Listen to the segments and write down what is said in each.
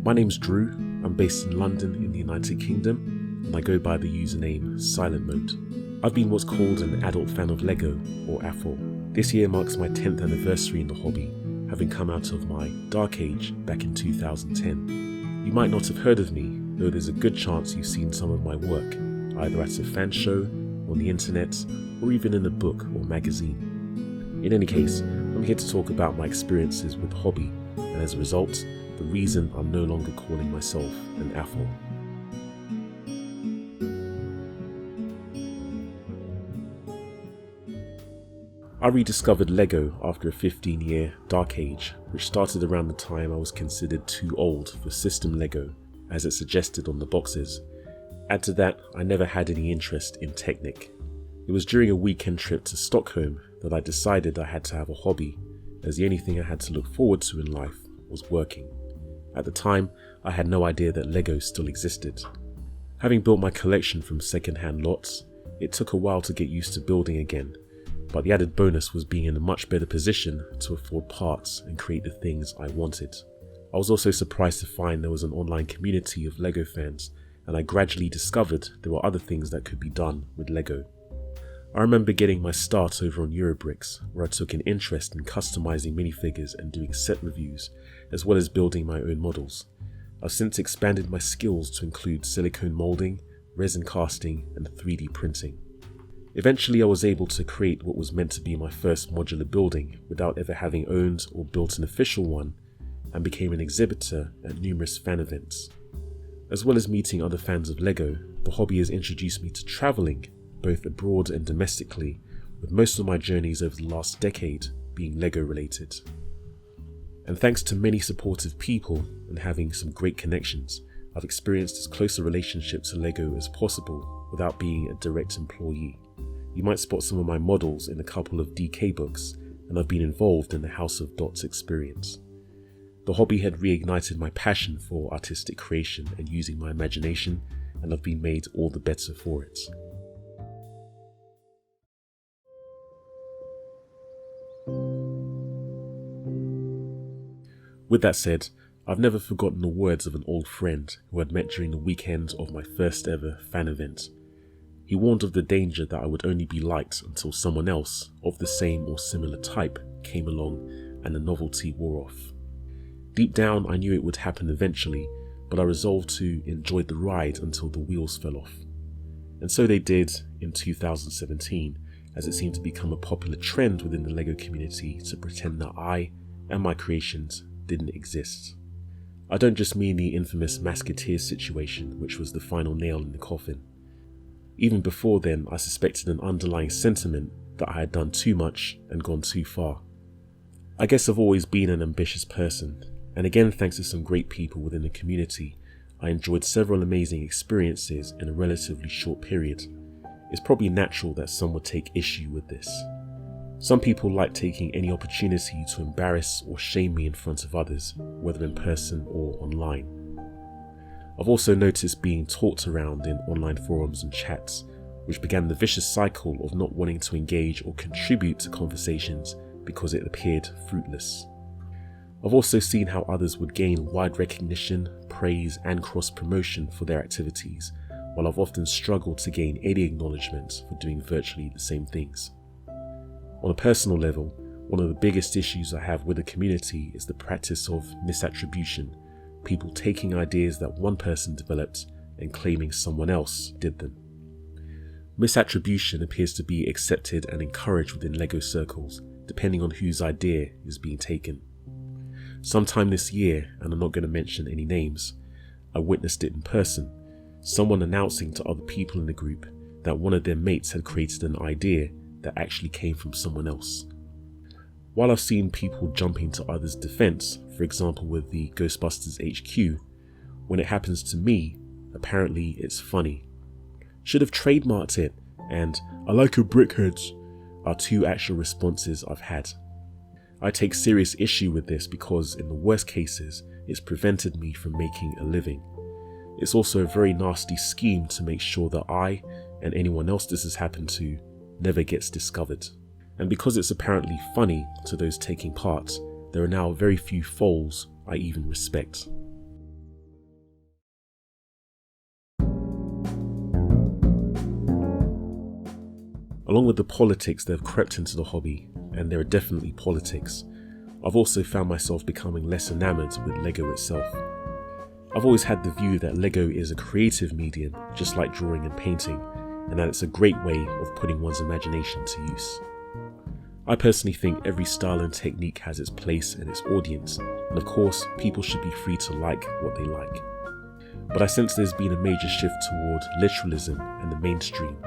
My name's Drew, I'm based in London in the United Kingdom, and I go by the username Silent Mode. I've been what's called an adult fan of LEGO, or AFOL. This year marks my 10th anniversary in the hobby, having come out of my dark age back in 2010. You might not have heard of me, though there's a good chance you've seen some of my work, either at a fan show, on the internet, or even in a book or magazine. In any case, I'm here to talk about my experiences with the hobby, and as a result, the reason I'm no longer calling myself an AFOL. I rediscovered LEGO after a 15-year dark age, which started around the time I was considered too old for system LEGO, as it suggested on the boxes. Add to that, I never had any interest in Technic. It was during a weekend trip to Stockholm that I decided I had to have a hobby, as the only thing I had to look forward to in life was working. At the time, I had no idea that LEGO still existed. Having built my collection from second-hand lots, it took a while to get used to building again, but the added bonus was being in a much better position to afford parts and create the things I wanted. I was also surprised to find there was an online community of LEGO fans, and I gradually discovered there were other things that could be done with LEGO. I remember getting my start over on Eurobricks, where I took an interest in customizing minifigures and doing set reviews, as well as building my own models. I've since expanded my skills to include silicone molding, resin casting, and 3D printing. Eventually I was able to create what was meant to be my first modular building without ever having owned or built an official one, and became an exhibitor at numerous fan events. As well as meeting other fans of LEGO, the hobby has introduced me to travelling, both abroad and domestically, with most of my journeys over the last decade being LEGO related. And thanks to many supportive people and having some great connections, I've experienced as close a relationship to LEGO as possible without being a direct employee. You might spot some of my models in a couple of DK books, and I've been involved in the House of Dots experience. The hobby had reignited my passion for artistic creation and using my imagination, and I've been made all the better for it. With that said, I've never forgotten the words of an old friend who I'd met during the weekend of my first ever fan event. He warned of the danger that I would only be liked until someone else of the same or similar type came along and the novelty wore off. Deep down I knew it would happen eventually, but I resolved to enjoy the ride until the wheels fell off. And so they did in 2017, as it seemed to become a popular trend within the LEGO community to pretend that I and my creations didn't exist. I don't just mean the infamous Masketeers situation, which was the final nail in the coffin. Even before then, I suspected an underlying sentiment that I had done too much and gone too far. I guess I've always been an ambitious person, and again thanks to some great people within the community, I enjoyed several amazing experiences in a relatively short period. It's probably natural that some would take issue with this. Some people like taking any opportunity to embarrass or shame me in front of others, whether in person or online. I've also noticed being talked around in online forums and chats, which began the vicious cycle of not wanting to engage or contribute to conversations because it appeared fruitless. I've also seen how others would gain wide recognition, praise and cross-promotion for their activities, while I've often struggled to gain any acknowledgement for doing virtually the same things. On a personal level, one of the biggest issues I have with the community is the practice of misattribution, people taking ideas that one person developed and claiming someone else did them. Misattribution appears to be accepted and encouraged within LEGO circles, depending on whose idea is being taken. Sometime this year, and I'm not going to mention any names, I witnessed it in person, someone announcing to other people in the group that one of their mates had created an idea that actually came from someone else. While I've seen people jumping to others' defense, for example with the Ghostbusters HQ, when it happens to me, apparently it's funny. Should have trademarked it, and I like your brickheads are two actual responses I've had. I take serious issue with this because in the worst cases, it's prevented me from making a living. It's also a very nasty scheme to make sure that I, and anyone else this has happened to, never gets discovered. And because it's apparently funny to those taking part, there are now very few foals I even respect. Along with the politics that have crept into the hobby, and there are definitely politics, I've also found myself becoming less enamoured with LEGO itself. I've always had the view that LEGO is a creative medium, just like drawing and painting, and that it's a great way of putting one's imagination to use. I personally think every style and technique has its place and its audience, and of course, people should be free to like what they like. But I sense there's been a major shift toward literalism and the mainstream,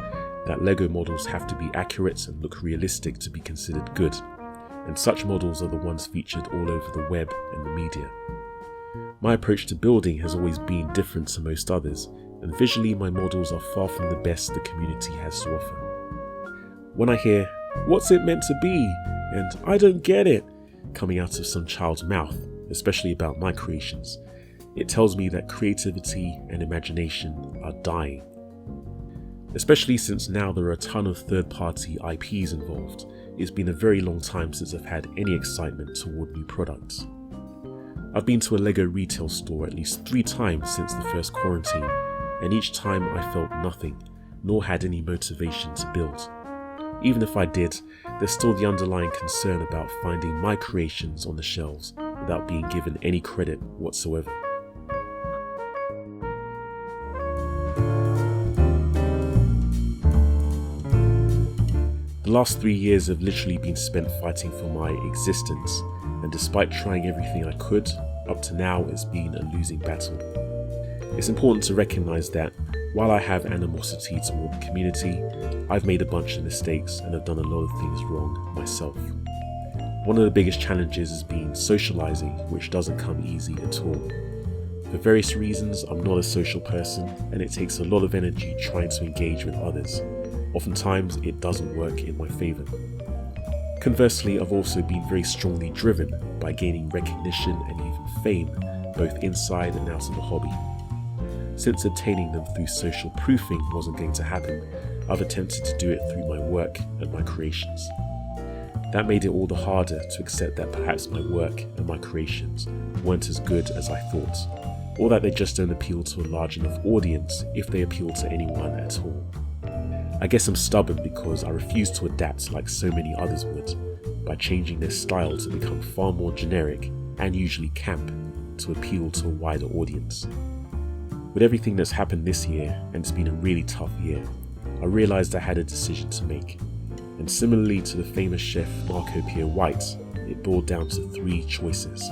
that LEGO models have to be accurate and look realistic to be considered good, and such models are the ones featured all over the web and the media. My approach to building has always been different to most others, and visually my models are far from the best the community has to offer. When I hear, "What's it meant to be?" and "I don't get it," coming out of some child's mouth, especially about my creations, it tells me that creativity and imagination are dying. Especially since now there are a ton of third-party IPs involved, it's been a very long time since I've had any excitement toward new products. I've been to a LEGO retail store at least 3 times since the first quarantine, and each time I felt nothing, nor had any motivation to build. Even if I did, there's still the underlying concern about finding my creations on the shelves without being given any credit whatsoever. The last 3 years have literally been spent fighting for my existence, and despite trying everything I could, up to now it's been a losing battle. It's important to recognise that while I have animosity toward the community, I've made a bunch of mistakes and have done a lot of things wrong myself. One of the biggest challenges has been socialising, which doesn't come easy at all. For various reasons, I'm not a social person, and it takes a lot of energy trying to engage with others. Oftentimes, it doesn't work in my favour. Conversely, I've also been very strongly driven by gaining recognition and even fame, both inside and out of the hobby. Since obtaining them through social proofing wasn't going to happen, I've attempted to do it through my work and my creations. That made it all the harder to accept that perhaps my work and my creations weren't as good as I thought, or that they just don't appeal to a large enough audience if they appeal to anyone at all. I guess I'm stubborn because I refuse to adapt like so many others would, by changing their style to become far more generic and usually camp to appeal to a wider audience. With everything that's happened this year, and it's been a really tough year, I realised I had a decision to make, and similarly to the famous chef Marco Pierre White, it boiled down to 3 choices.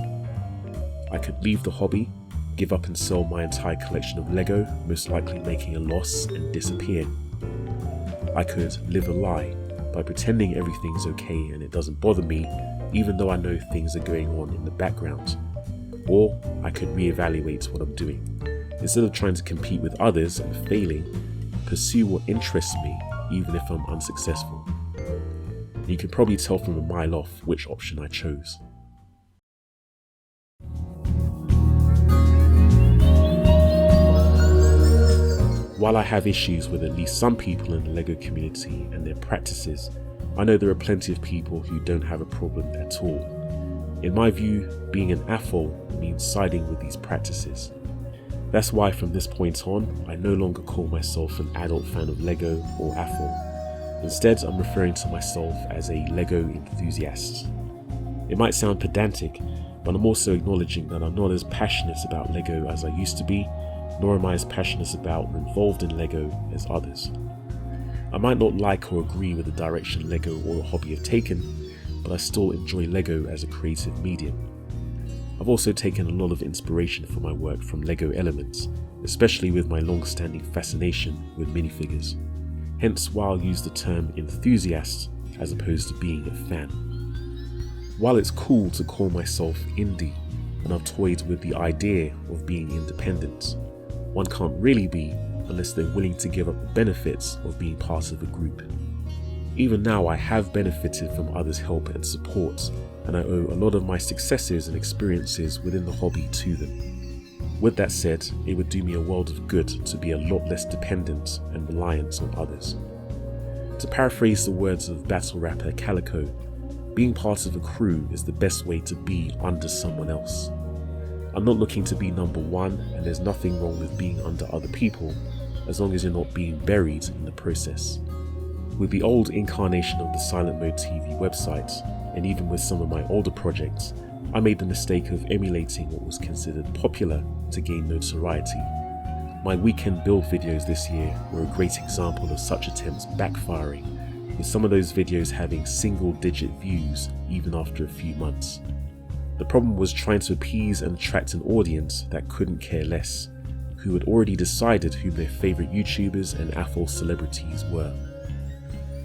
I could leave the hobby, give up and sell my entire collection of LEGO, most likely making a loss, and disappear. I could live a lie by pretending everything's okay and it doesn't bother me, even though I know things are going on in the background. Or I could reevaluate what I'm doing. Instead of trying to compete with others and failing, pursue what interests me, even if I'm unsuccessful. You can probably tell from a mile off which option I chose. While I have issues with at least some people in the LEGO community and their practices, I know there are plenty of people who don't have a problem at all. In my view, being an AFOL means siding with these practices. That's why from this point on, I no longer call myself an adult fan of LEGO or AFOL. Instead, I'm referring to myself as a LEGO enthusiast. It might sound pedantic, but I'm also acknowledging that I'm not as passionate about LEGO as I used to be, nor am I as passionate about or involved in LEGO as others. I might not like or agree with the direction LEGO or the hobby have taken, but I still enjoy LEGO as a creative medium. I've also taken a lot of inspiration for my work from LEGO Elements, especially with my long-standing fascination with minifigures. Hence why I'll use the term enthusiast as opposed to being a fan. While it's cool to call myself indie, and I've toyed with the idea of being independent, one can't really be unless they're willing to give up the benefits of being part of a group. Even now I have benefited from others' help and support, and I owe a lot of my successes and experiences within the hobby to them. With that said, it would do me a world of good to be a lot less dependent and reliant on others. To paraphrase the words of battle rapper Calico, being part of a crew is the best way to be under someone else. I'm not looking to be number one, and there's nothing wrong with being under other people, as long as you're not being buried in the process. With the old incarnation of the Silent Mode TV website, and even with some of my older projects, I made the mistake of emulating what was considered popular to gain notoriety. My weekend build videos this year were a great example of such attempts backfiring, with some of those videos having single-digit views even after a few months. The problem was trying to appease and attract an audience that couldn't care less, who had already decided who their favourite YouTubers and AFOL celebrities were.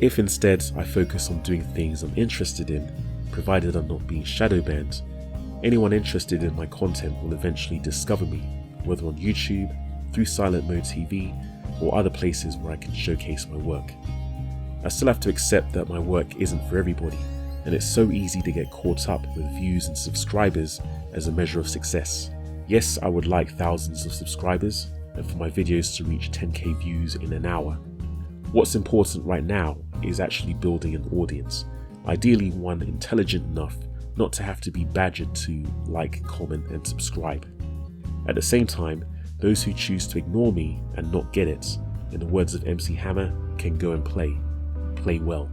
If instead I focus on doing things I'm interested in, provided I'm not being shadow banned, anyone interested in my content will eventually discover me, whether on YouTube, through Silent Mode TV, or other places where I can showcase my work. I still have to accept that my work isn't for everybody, and it's so easy to get caught up with views and subscribers as a measure of success. Yes, I would like thousands of subscribers, and for my videos to reach 10k views in an hour. What's important right now is actually building an audience, ideally one intelligent enough not to have to be badgered to like, comment and subscribe. At the same time, those who choose to ignore me and not get it, in the words of MC Hammer, can go and play well.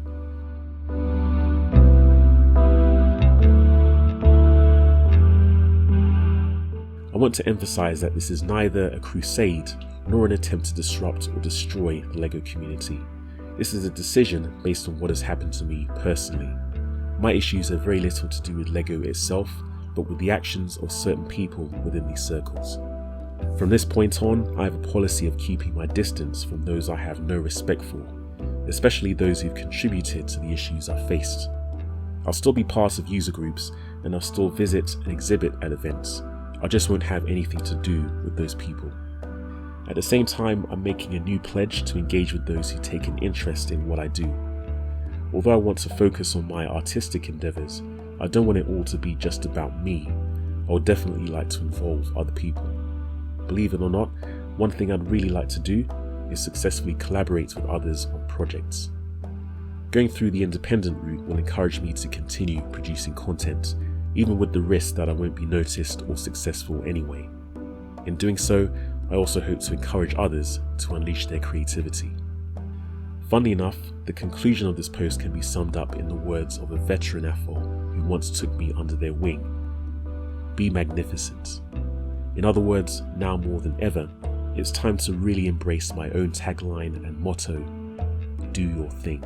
I want to emphasize that this is neither a crusade nor an attempt to disrupt or destroy the LEGO community. This is a decision based on what has happened to me personally. My issues have very little to do with LEGO itself, but with the actions of certain people within these circles. From this point on, I have a policy of keeping my distance from those I have no respect for, especially those who've contributed to the issues I've faced. I'll still be part of user groups, and I'll still visit and exhibit at events. I just won't have anything to do with those people. At the same time, I'm making a new pledge to engage with those who take an interest in what I do. Although I want to focus on my artistic endeavours, I don't want it all to be just about me. I would definitely like to involve other people. Believe it or not, one thing I'd really like to do is successfully collaborate with others on projects. Going through the independent route will encourage me to continue producing content, even with the risk that I won't be noticed or successful anyway. In doing so, I also hope to encourage others to unleash their creativity. Funnily enough, the conclusion of this post can be summed up in the words of a veteran AFOL who once took me under their wing: be magnificent. In other words, now more than ever, it's time to really embrace my own tagline and motto: do your thing.